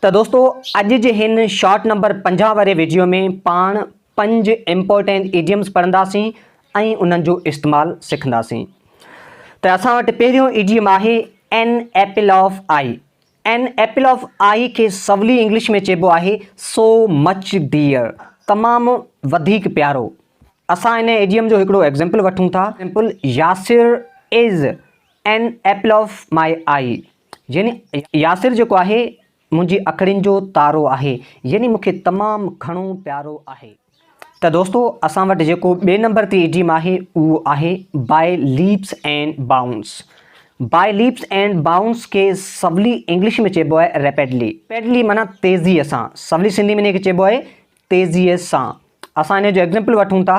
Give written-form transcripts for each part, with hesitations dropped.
तो दोस्तों अॼु जे हिन शॉर्ट नंबर 50 वारे वीडियो में पाण 5 इंपॉर्टेंट इडियम्स पढ़ंदासीं ऐं उन्हनि जो इस्तेमालु सिखंदासीं। त असां वटि पहिरियों इडियम आहे an apple of eye. An apple of eye खे सवली इंग्लिश में चइबो आहे सो मच डियर, तमामु वधीक प्यारो। असां इन इडियम जो हिकिड़ो एग्जाम्पल वठूं था। Example, Yasir is an apple of my eye, यानी यासिर जेको आहे मुंहिंजी अखियुनि जो तारो आहे, यानी मूंखे तमामु घणो प्यारो आहे। त दोस्तों असां वटि जेको ॿिए नंबर ते इडियम आहे उहो आहे by leaps and bounds. By leaps and bounds खे सवली इंग्लिश में चइबो आहे रैपिडली। रैपिडली माना तेज़ीअ सां, सवली सिंधी में इनखे चइबो आहे तेज़ीअ सां। असां इन जो एग्जाम्पल वठूं था।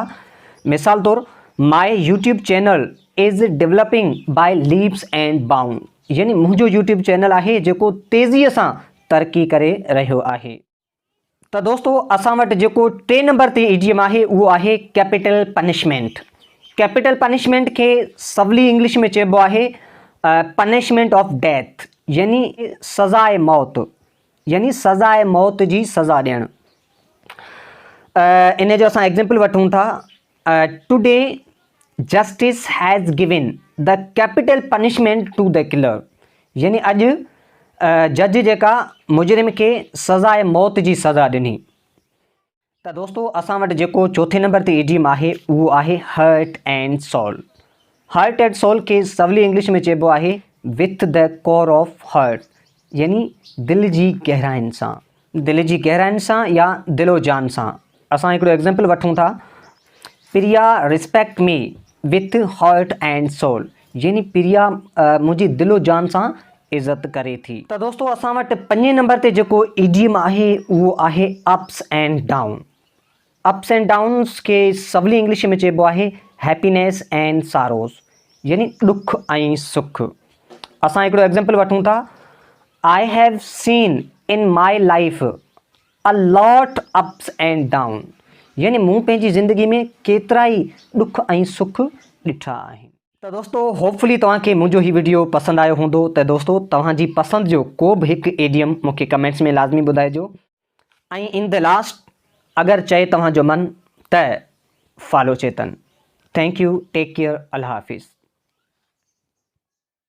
मिसाल तौरु, my YouTube channel is developing by leaps and bound, यानी मुंहिंजो यूट्यूब चैनल आहे जेको तेज़ीअ सां तरक़ी करे रहियो आहे। त दोस्तों असां वटि जेको 3 नंबर ते इडियम आहे उहो आहे कैपिटल पनिशमेंट। कैपिटल पनिशमेंट खे सवली इंग्लिश में चइबो आहे पनिशमेंट ऑफ डेथ, यानी सज़ाए मौत, यानी सज़ाए मौत जी सज़ा ॾियणु। इन जो असां एग्जाम्पल वठूं था। Today justice has given the capital punishment to the killer, यानी अॼु जज जेका मुजरिम खे सज़ाए मौत जी सज़ा ॾिनी। त दोस्तों असां वटि जेको 4 नंबर ते इडियम आहे उहो आहे heart and soul. Heart and soul खे सवली इंग्लिश में चइबो आहे with the core of heart, यानी दिलि जी गहराइनि सां, दिलि जी गहराइनि सां या दिलो जान सां। असां हिकिड़ो एग्जाम्पल वठूं था। Priya respect me with heart and soul, यानी प्रिया मुंहिंजी दिलो जान सां इज़त करे थी। त दोस्तों असां वटि 5 नंबर ते जेको इडियम आहे उहो आहे ups and down. Ups and downs खे सवली इंग्लिश में चइबो आहे हैप्पीनेस एंड सारोस, यानी ॾुख ऐं सुख। असां हिकिड़ो एग्जाम्पल वठूं था। I have seen in my life a lot ups and down, यानी मूं पंहिंजी ज़िंदगी में केतिरा ई ॾुख ऐं सुख ॾिठा आहिनि। त दोस्तों होपफुली तव्हांखे मुंहिंजो ही वीडियो पसंदि आयो हूंदो। त दोस्तों तव्हांजी पसंदि जो को बि हिकु इडियम मूंखे कमेंट्स में लाज़मी ॿुधाइजो। ऐं इन द लास्ट अगरि चए तव्हांजो मन त फॉलो चेतन। थैंक यू, टेक केयर, अल्लाह हाफ़िज़।